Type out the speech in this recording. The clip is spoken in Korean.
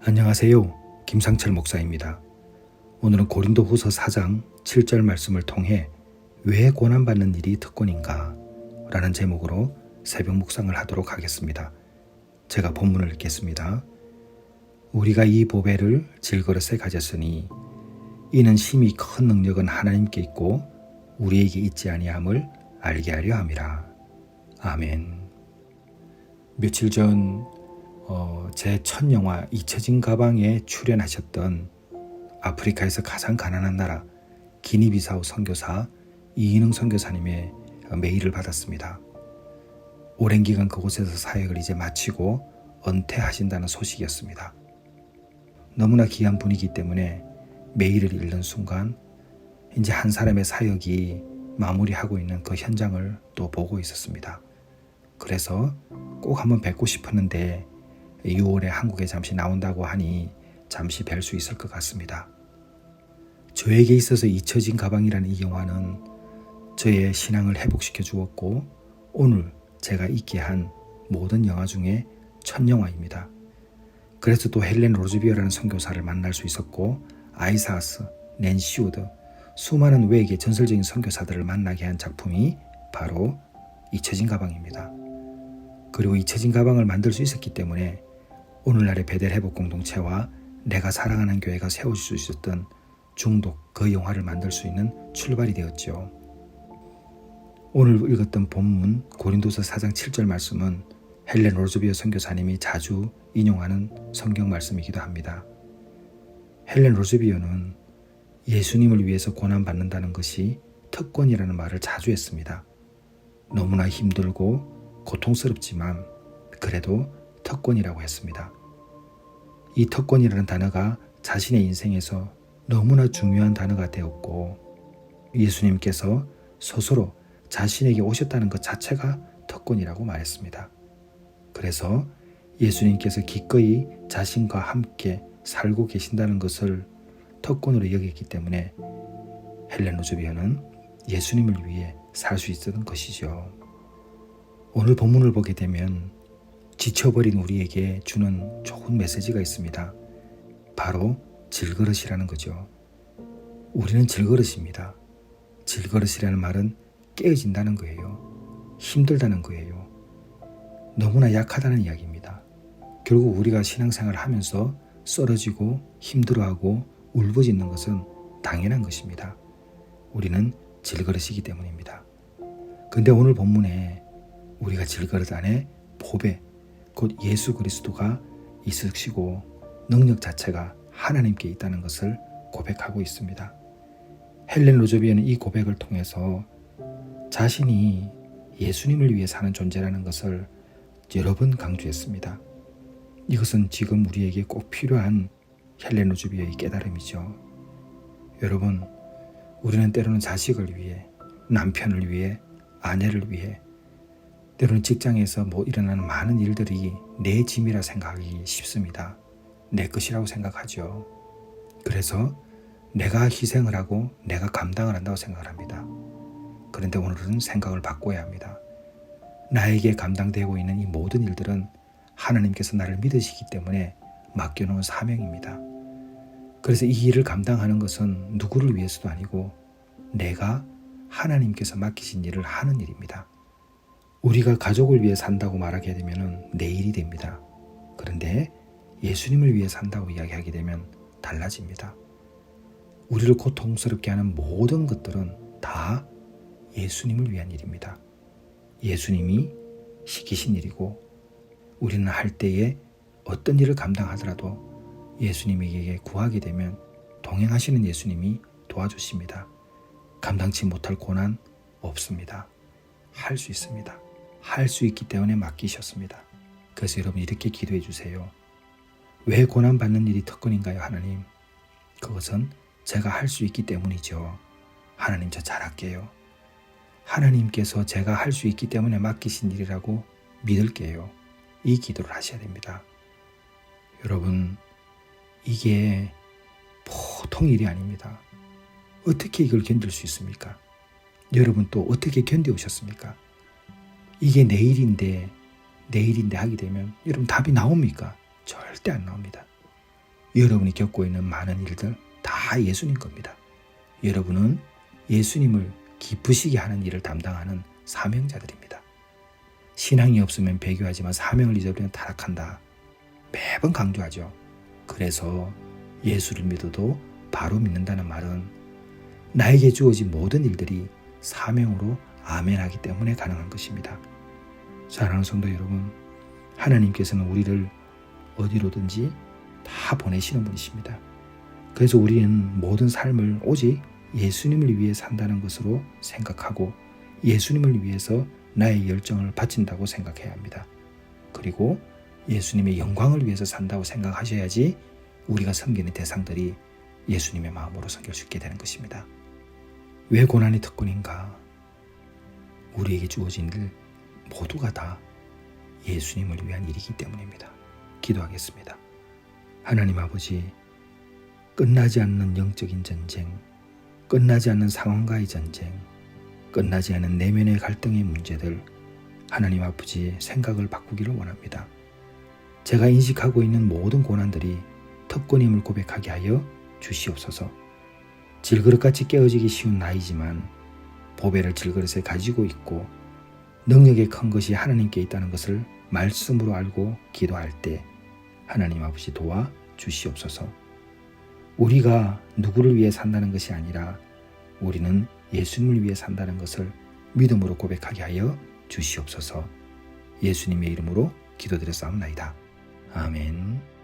안녕하세요. 김상철 목사입니다. 오늘은 고린도후서 4장 7절 말씀을 통해 왜 고난받는 일이 특권인가? 라는 제목으로 새벽 묵상을 하도록 하겠습니다. 제가 본문을 읽겠습니다. 우리가 이 보배를 질그릇에 가졌으니 이는 심히 큰 능력은 하나님께 있고 우리에게 있지 아니함을 알게 하려 함이라. 아멘. 며칠 전 제 첫 영화 잊혀진 가방에 출연하셨던 아프리카에서 가장 가난한 나라 기니비사우 선교사 이인흥 선교사님의 메일을 받았습니다. 오랜 기간 그곳에서 사역을 이제 마치고 은퇴하신다는 소식이었습니다. 너무나 귀한 분이기 때문에 메일을 읽는 순간 이제 한 사람의 사역이 마무리하고 있는 그 현장을 또 보고 있었습니다. 그래서 꼭 한번 뵙고 싶었는데 6월에 한국에 잠시 나온다고 하니 잠시 뵐 수 있을 것 같습니다. 저에게 있어서 잊혀진 가방이라는 이 영화는 저의 신앙을 회복시켜 주었고 오늘 제가 있게 한 모든 영화 중에 첫 영화입니다. 그래서 또 헬렌 로즈비어라는 선교사를 만날 수 있었고 아이사스, 낸시 우드, 수많은 외계 전설적인 선교사들을 만나게 한 작품이 바로 잊혀진 가방입니다. 그리고 잊혀진 가방을 만들 수 있었기 때문에 오늘날의 베델 회복 공동체와 내가 사랑하는 교회가 세워질 수 있었던 중독 그 영화를 만들 수 있는 출발이 되었죠. 오늘 읽었던 본문 고린도서 4장 7절 말씀은 헬렌 로즈비어 선교사님이 자주 인용하는 성경 말씀이기도 합니다. 헬렌 로즈비어는 예수님을 위해서 고난받는다는 것이 특권이라는 말을 자주 했습니다. 너무나 힘들고 고통스럽지만 그래도 특권이라고 했습니다. 이 특권이라는 단어가 자신의 인생에서 너무나 중요한 단어가 되었고 예수님께서 스스로 자신에게 오셨다는 것 자체가 특권이라고 말했습니다. 그래서 예수님께서 기꺼이 자신과 함께 살고 계신다는 것을 특권으로 여겼기 때문에 헬렌 로즈비어는 예수님을 위해 살 수 있었던 것이죠. 오늘 본문을 보게 되면 지쳐버린 우리에게 주는 좋은 메시지가 있습니다. 바로 질그릇이라는 거죠. 우리는 질그릇입니다. 질그릇이라는 말은 깨어진다는 거예요. 힘들다는 거예요. 너무나 약하다는 이야기입니다. 결국 우리가 신앙생활을 하면서 쓰러지고 힘들어하고 울부짖는 것은 당연한 것입니다. 우리는 질그릇이기 때문입니다. 근데 오늘 본문에 우리가 질그릇 안에 보배, 곧 예수 그리스도가 있으시고 능력 자체가 하나님께 있다는 것을 고백하고 있습니다. 헬렌 로즈비어는 이 고백을 통해서 자신이 예수님을 위해 사는 존재라는 것을 여러 번 강조했습니다. 이것은 지금 우리에게 꼭 필요한 헬렌 로즈비어의 깨달음이죠. 여러분, 우리는 때로는 자식을 위해, 남편을 위해, 아내를 위해, 때로는 직장에서 일어나는 많은 일들이 내 짐이라 생각하기 쉽습니다. 내 것이라고 생각하죠. 그래서 내가 희생을 하고 내가 감당을 한다고 생각을 합니다. 그런데 오늘은 생각을 바꿔야 합니다. 나에게 감당되고 있는 이 모든 일들은 하나님께서 나를 믿으시기 때문에 맡겨놓은 사명입니다. 그래서 이 일을 감당하는 것은 누구를 위해서도 아니고 내가 하나님께서 맡기신 일을 하는 일입니다. 우리가 가족을 위해 산다고 말하게 되면 내 일이 됩니다. 그런데 예수님을 위해 산다고 이야기하게 되면 달라집니다. 우리를 고통스럽게 하는 모든 것들은 다 예수님을 위한 일입니다. 예수님이 시키신 일이고 우리는 할 때에 어떤 일을 감당하더라도 예수님에게 구하게 되면 동행하시는 예수님이 도와주십니다. 감당치 못할 고난 없습니다. 할 수 있습니다. 할 수 있기 때문에 맡기셨습니다. 그래서 여러분 이렇게 기도해 주세요. 왜 고난받는 일이 특권인가요, 하나님? 그것은 제가 할 수 있기 때문이죠. 하나님, 저 잘할게요. 하나님께서 제가 할 수 있기 때문에 맡기신 일이라고 믿을게요. 이 기도를 하셔야 됩니다. 여러분, 이게 보통 일이 아닙니다. 어떻게 이걸 견딜 수 있습니까? 여러분 또 어떻게 견뎌오셨습니까? 이게 내일인데 하게 되면 여러분 답이 나옵니까? 절대 안 나옵니다. 여러분이 겪고 있는 많은 일들 다 예수님 겁니다. 여러분은 예수님을 기쁘시게 하는 일을 담당하는 사명자들입니다. 신앙이 없으면 배교하지만 사명을 잊어버리면 타락한다. 매번 강조하죠. 그래서 예수를 믿어도 바로 믿는다는 말은 나에게 주어진 모든 일들이 사명으로 아멘하기 때문에 가능한 것입니다. 사랑하는 성도 여러분, 하나님께서는 우리를 어디로든지 다 보내시는 분이십니다. 그래서 우리는 모든 삶을 오직 예수님을 위해 산다는 것으로 생각하고 예수님을 위해서 나의 열정을 바친다고 생각해야 합니다. 그리고 예수님의 영광을 위해서 산다고 생각하셔야지 우리가 섬기는 대상들이 예수님의 마음으로 섬길 수 있게 되는 것입니다. 왜 고난이 특권인가? 우리에게 주어진 일 모두가 다 예수님을 위한 일이기 때문입니다. 기도하겠습니다. 하나님 아버지, 끝나지 않는 영적인 전쟁, 끝나지 않는 상황과의 전쟁, 끝나지 않는 내면의 갈등의 문제들, 하나님 아버지 생각을 바꾸기를 원합니다. 제가 인식하고 있는 모든 고난들이 특권임을 고백하게 하여 주시옵소서. 질그릇같이 깨어지기 쉬운 나이지만 보배를 질그릇에 가지고 있고 능력의 큰 것이 하나님께 있다는 것을 말씀으로 알고 기도할 때 하나님 아버지 도와 주시옵소서. 우리가 누구를 위해 산다는 것이 아니라 우리는 예수님을 위해 산다는 것을 믿음으로 고백하게 하여 주시옵소서. 예수님의 이름으로 기도드렸사옵나이다. 아멘.